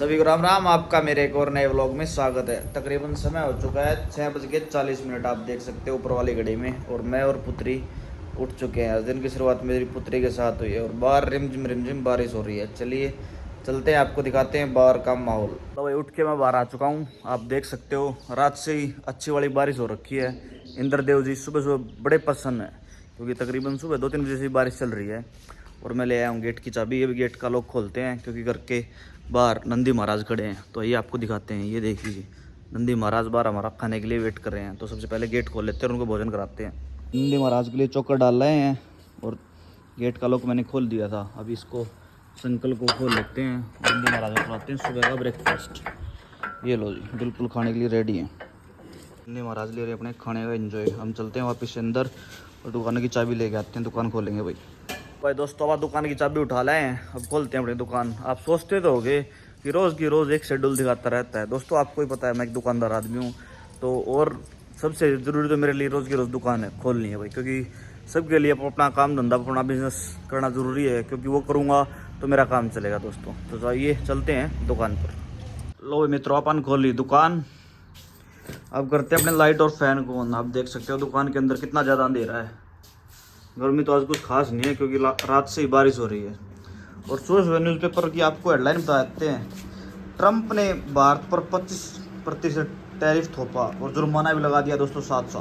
सभी को राम राम। आपका मेरे एक और नए व्लॉग में स्वागत है। तकरीबन समय हो चुका है 6:40। आप देख सकते हो ऊपर वाली घड़ी में, और मैं और पुत्री उठ चुके हैं। आज दिन की शुरुआत मेरी पुत्री के साथ हुई है और बाहर रिमझिम बारिश हो रही है। चलिए चलते हैं, आपको दिखाते हैं बाहर का माहौल। तो भाई उठ के मैं बाहर आ चुका हूँ। आप देख सकते हो रात से ही अच्छी वाली बारिश हो रखी है। इंद्रदेव जी सुबह सुबह बड़े प्रसन्न है, क्योंकि तकरीबन सुबह 2-3 बजे से बारिश चल रही है। और मैं ले आया हूँ गेट की चाबी। अभी गेट का लॉक खोलते हैं, क्योंकि घर के बाहर नंदी महाराज खड़े हैं। तो ये आपको दिखाते हैं, ये देख लीजिए, नंदी महाराज बाहर हमारा खाने के लिए वेट कर रहे हैं। तो सबसे पहले गेट खोल लेते हैं और उनको भोजन कराते हैं। नंदी महाराज के लिए चोकर डाल रहे हैं और गेट का लॉक मैंने खोल दिया था। अभी इसको संकल को खोल लेते हैं, नंदी महाराज को खिलाते हैं सुबह का ब्रेकफास्ट। ये लो जी, बिल्कुल खाने के लिए रेडी है। नंदी महाराज ले रहे हैं अपने खाने का एंजॉय। हम चलते हैं वापस से अंदर और दुकान की चाबी लेके आते हैं, दुकान खोलेंगे भाई दोस्तों। अब दुकान की चाबी उठा लाए हैं, अब खोलते हैं अपनी दुकान। आप सोचते तो होगे कि रोज़ की रोज़ एक शेड्यूल दिखाता रहता है। दोस्तों आपको ही पता है मैं एक दुकानदार आदमी हूँ, तो और सबसे ज़रूरी तो मेरे लिए रोज़ की रोज़ दुकान है खोलनी है भाई, क्योंकि सबके लिए अपना काम धंधा अपना बिजनेस करना ज़रूरी है, क्योंकि वो करूँगा तो मेरा काम चलेगा दोस्तों। तो आइए चलते हैं दुकान पर। लो मित्रों, अपन खोल ली दुकान। अब करते हैं अपने लाइट और फैन को ऑन। आप देख सकते हो दुकान के अंदर कितना ज़्यादा अंधेरा है। गर्मी तो आज कुछ खास नहीं है, क्योंकि रात से ही बारिश हो रही है। और सुबह न्यूज़पेपर की आपको हेडलाइन बता देते हैं, ट्रंप ने भारत पर 25% टैरिफ थोपा और जुर्माना भी लगा दिया दोस्तों साथ।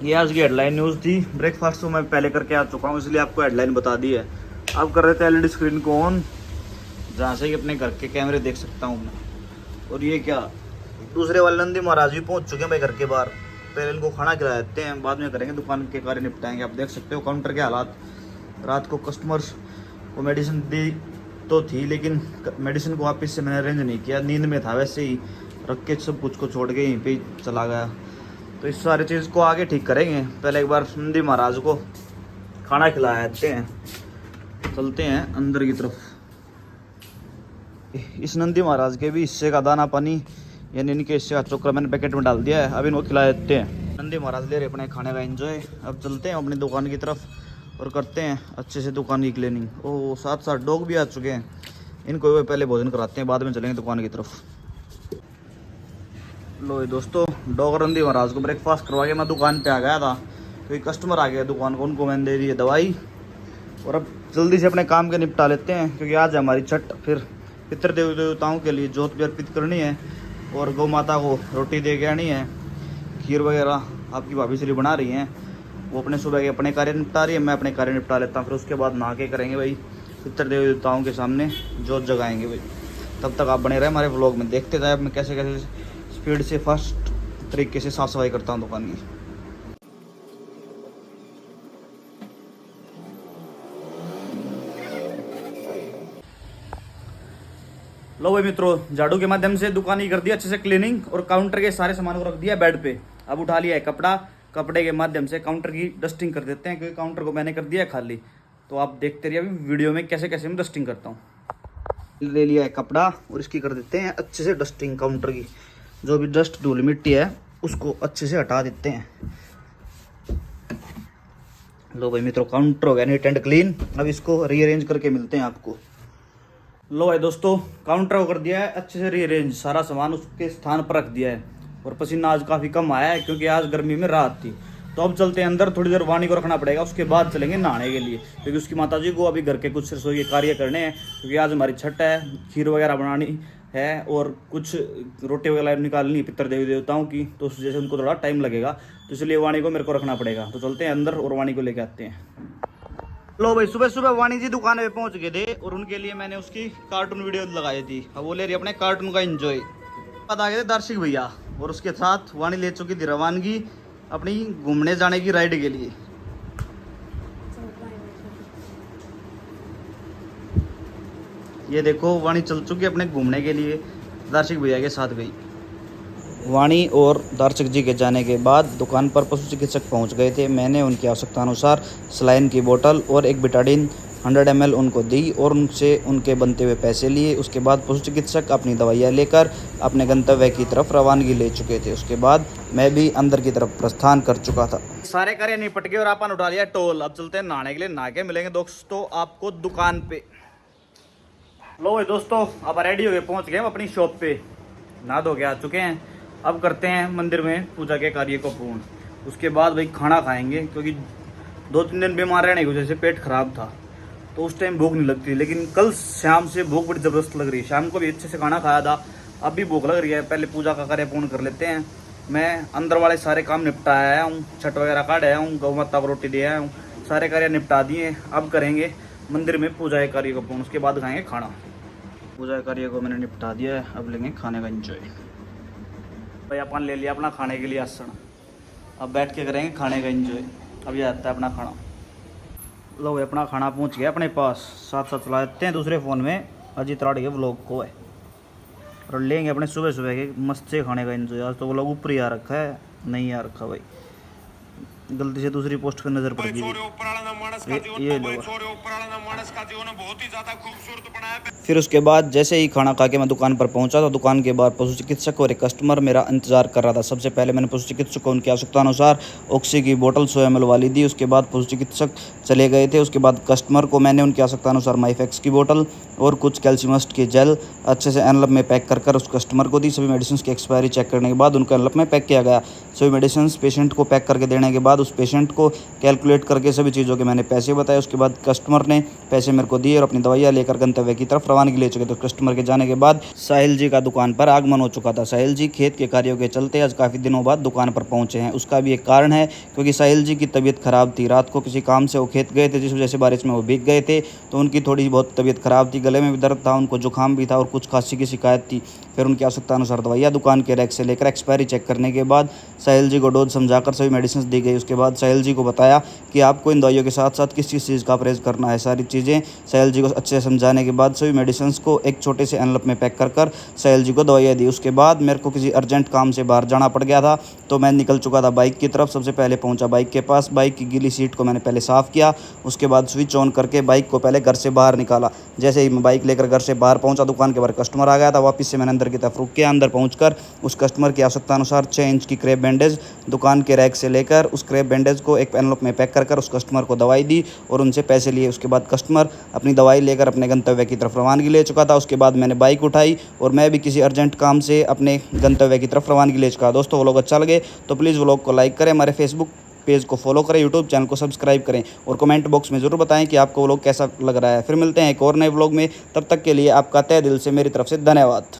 ये आज की हेडलाइन न्यूज़ थी। ब्रेकफास्ट तो मैं पहले करके आ चुका हूँ, इसलिए आपको हेडलाइन बता दी है। अब कर रहे थे एलईडी स्क्रीन को ऑन, जहाँ से ही अपने घर के कैमरे देख सकता हूँ मैं। और ये क्या, दूसरे वाले नंदी महाराज भी पहुँच चुके हैं भाई घर के बाहर। पहले इनको खाना खिला देते हैं, बाद में करेंगे दुकान के कार्य निपटाएंगे। आप देख सकते हो काउंटर के हालात। रात को कस्टमर्स को मेडिसिन दी तो थी, लेकिन मेडिसिन को वापस से मैंने अरेंज नहीं किया, नींद में था वैसे ही रख के सब कुछ को छोड़ के यहीं पे चला गया। तो इस सारी चीज़ को आगे ठीक करेंगे। पहले एक बार नंदी महाराज को खाना खिला देते हैं, चलते हैं अंदर की तरफ। इस नंदी महाराज के भी हिस्से का दाना पानी, यानी इनके हिस्से का चोकर मैंने पैकेट में डाल दिया है। अब इनको खिला देते हैं। नंदी महाराज ले रहे अपने खाने का एंजॉय। अब चलते हैं अपनी दुकान की तरफ और करते हैं अच्छे से दुकान की क्लीनिंग। ओह, साथ डॉग भी आ चुके हैं, इनको पहले भोजन कराते हैं, बाद में चलेंगे दुकान की तरफ। लो ये दोस्तों, डॉग नंदी महाराज को ब्रेकफास्ट करवा के मैं दुकान पर आ गया था, क्योंकि कस्टमर आ गया दुकान को, उनको मैंने दे दी है दवाई। और अब जल्दी से अपने काम के निपटा लेते हैं, क्योंकि आज हमारी छठ, फिर पितृ देवताओं के लिए जोत भी अर्पित करनी है और गौ माता को रोटी दे के आनी है। खीर वगैरह आपकी भाभी श्री बना रही हैं, वो अपने सुबह के अपने कार्य निपटा रही है, मैं अपने कार्य निपटा लेता हूँ। फिर उसके बाद नहा के करेंगे भाई पितृ देवताओं के सामने जोत जगाएंगे भाई। तब तक आप बने रहे हमारे व्लॉग में, देखते जाए मैं कैसे कैसे स्पीड से फास्ट तरीके से साफ़ सफाई करता हूँ दुकान की। लो भाई मित्रों, झाड़ू के माध्यम से दुकान की कर दिया अच्छे से क्लीनिंग, और काउंटर के सारे सामान को रख दिया बेड पे। अब उठा लिया है कपड़ा, कपड़े के माध्यम से काउंटर की डस्टिंग कर देते हैं, क्योंकि काउंटर को मैंने कर दिया है खाली। तो आप देखते रहिए अभी वीडियो में कैसे कैसे मैं डस्टिंग करता हूँ। ले लिया है कपड़ा और इसकी कर देते हैं अच्छे से डस्टिंग। काउंटर की जो भी डस्ट धूल मिट्टी है उसको अच्छे से हटा देते हैं। लो भाई मित्रों, काउंटर हो गया नीट एंड क्लीन। अब इसको रीअरेंज करके मिलते हैं आपको। लो भाई दोस्तों, काउंटर को कर दिया है अच्छे से रीअरेंज, सारा सामान उसके स्थान पर रख दिया है। और पसीना आज काफ़ी कम आया है, क्योंकि आज गर्मी में राहत थी। तो अब चलते हैं अंदर, थोड़ी देर वाणी को रखना पड़ेगा, उसके बाद चलेंगे नहाने के लिए, क्योंकि उसकी माताजी को अभी घर के कुछ रसोई के कार्य करने हैं। क्योंकि आज हमारी छठ है, खीर वगैरह बनानी है और कुछ रोटी वगैरह निकालनी है पितृ देवी देवताओं की, तो उस जैसे उनको थोड़ा टाइम लगेगा, तो इसलिए वाणी को मेरे को रखना पड़ेगा। तो चलते हैं अंदर और वाणी को लेके आते हैं। लो भाई, सुबह सुबह वाणी जी दुकान पे पहुंच गए थे और उनके लिए मैंने उसकी कार्टून वीडियो लगाई थी। अब वो ले रही अपने कार्टून का एंजॉय। बाद आ गए थे दर्शक भैया, और उसके साथ वाणी ले चुकी थी रवानगी अपनी घूमने जाने की राइड के लिए। ये देखो, वाणी चल चुकी अपने घूमने के लिए, दर्शक भैया के साथ गई। वाणी और दर्शक जी के जाने के बाद दुकान पर पशु चिकित्सक पहुंच गए थे। मैंने उनकी आवश्यकता अनुसार सलाइन की बोतल और एक बिटाडिन 100 ml उनको दी और उनसे उनके बनते हुए पैसे लिए। उसके बाद पशु चिकित्सक अपनी दवाइयाँ लेकर अपने गंतव्य की तरफ रवानगी ले चुके थे। उसके बाद मैं भी अंदर की तरफ प्रस्थान कर चुका था। सारे कार्य निपट गए और अपन उठा लिया टोल। अब चलते हैं नहाने के लिए, नहा के मिलेंगे दोस्तों आपको दुकान पे। लो भाई दोस्तों, अब रेडी हो गए, पहुंच गए हम अपनी शॉप पे, नहा धो के आ चुके हैं। अब करते हैं मंदिर में पूजा के कार्य को पूर्ण। उसके बाद भाई खाना खाएंगे, क्योंकि 2-3 दिन बीमार रहने की वजह से पेट खराब था, तो उस टाइम भूख नहीं लगती। लेकिन कल शाम से भूख बड़ी ज़बरदस्त लग रही है। शाम को भी अच्छे से खाना खाया था, अब भी भूख लग रही है। पहले पूजा का कार्य पूर्ण कर लेते हैं। मैं अंदर वाले सारे काम निपटा आया हूँ, छठ वगैरह काट आया हूँ, गौ माता को रोटी दे आया हूँ, सारे कार्य निपटा दिए। अब करेंगे मंदिर में पूजा के कार्य को पूर्ण, उसके बाद खाएंगे खाना। पूजा के कार्य को मैंने निपटा दिया है, अब लेंगे खाने का एंजॉय। भाई अपन ले लिया अपना खाने के लिए आसन, अब बैठ के करेंगे खाने का एंजॉय। अब ये आता है अपना खाना। लो भाई, अपना खाना पहुंच गया अपने पास। साथ साथ चला देते हैं दूसरे फ़ोन में अजीत राठ के व्लॉग को है, और लेंगे अपने सुबह सुबह के मस्त से खाने का एंजॉय। आज तो व्लॉग ऊपर ही आ रखा है, नहीं आ रखा भाई, गलती से दूसरी पोस्ट पर नजर पड़ गई। ये लो। फिर उसके बाद जैसे ही खाना खा के मैं दुकान पर पहुंचा, तो दुकान के बाहर पशु चिकित्सक और एक कस्टमर मेरा इंतजार कर रहा था। सबसे पहले मैंने पशु चिकित्सक को उनकी आवश्यकता अनुसार ऑक्सी की बोतल 100 ml वाली दी। उसके बाद पशु चिकित्सक चले गए थे। उसके बाद कस्टमर को मैंने उनकी आवश्यकता अनुसार माइफेक्स की बोतल और कुछ कैल्शियमस्ट के जेल अच्छे से एनवलप में पैक कर उस कस्टमर को दी। सभी मेडिसिन की एक्सपायरी चेक करने के बाद उनको एनवलप में पैक किया गया। सभी मेडिसिन पेशेंट को पैक करके देने के बाद उस पेशेंट को कैलकुलेट करके सभी चीज़ों के मैंने पैसे बताए। उसके बाद कस्टमर ने पैसे मेरे को दिए और अपनी दवाइयाँ लेकर गंतव्य की तरफ रवानगी ले चुके। तो कस्टमर के जाने के बाद साहिल जी का दुकान पर आगमन हो चुका था। साहिल जी खेत के कार्यों के चलते आज काफ़ी दिनों बाद दुकान पर पहुंचे हैं। उसका भी एक कारण है, क्योंकि साहिल जी की तबीयत खराब थी। रात को किसी काम से वो खेत गए थे, जिस वजह से बारिश में वो भीग गए थे, तो उनकी थोड़ी बहुत तबीयत खराब थी, गले में भी दर्द था, उनको जुकाम भी था और कुछ खांसी की शिकायत थी। फिर उनकी आवश्यकता अनुसार दवाइयाँ दुकान के रैक से लेकर एक्सपायरी चेक करने के बाद साहिल जी को डोज समझाकर सभी मेडिसिन दी गई। उसके बाद साहिल जी को बताया कि आपको इन दवाइयों के साथ साथ किस चीज़ का परहेज करना है। सारी चीज़ें साहिल जी को अच्छे से समझाने के बाद सभी मेडिसिन को एक छोटे से एनवलप में पैक कर साहिल जी को दवाइयाँ दी। उसके बाद मेरे को किसी अर्जेंट काम से बाहर जाना पड़ गया था, तो मैं निकल चुका था बाइक की तरफ। सबसे पहले पहुंचा बाइक के पास, बाइक की गीली सीट को मैंने पहले साफ़ किया। उसके बाद स्विच ऑन करके बाइक को पहले घर से बाहर निकाला। जैसे ही मैं बाइक लेकर घर से बाहर पहुंचा, दुकान के बाहर कस्टमर आ गया था। वापस से मैंने अंदर की तरफ रुक किया। अंदर पहुंचकर उस कस्टमर की आवश्यकता अनुसार 6 इंच की क्रेप बैंडेज दुकान के रैक से लेकर उस क्रेप बैंडेज को एक एनवलप में पैक कर उस कस्टमर को दवाई दी और उनसे पैसे लिए। उसके बाद कस्टमर अपनी दवाई लेकर अपने गंतव्य की तरफ रवानगी ले चुका था। उसके बाद मैंने बाइक उठाई और मैं भी किसी अर्जेंट काम से अपने गंतव्य की तरफ रवानगी ले चुका। दोस्तों, व्लॉग अच्छा लगे तो प्लीज़ व्लॉग को लाइक करें, हमारे फेसबुक पेज को फॉलो करें, यूट्यूब चैनल को सब्सक्राइब करें और कमेंट बॉक्स में ज़रूर बताएं कि आपको व्लॉग कैसा लग रहा है। फिर मिलते हैं एक और नए व्लॉग में, तब तक के लिए आपका तहे दिल से मेरी तरफ से धन्यवाद।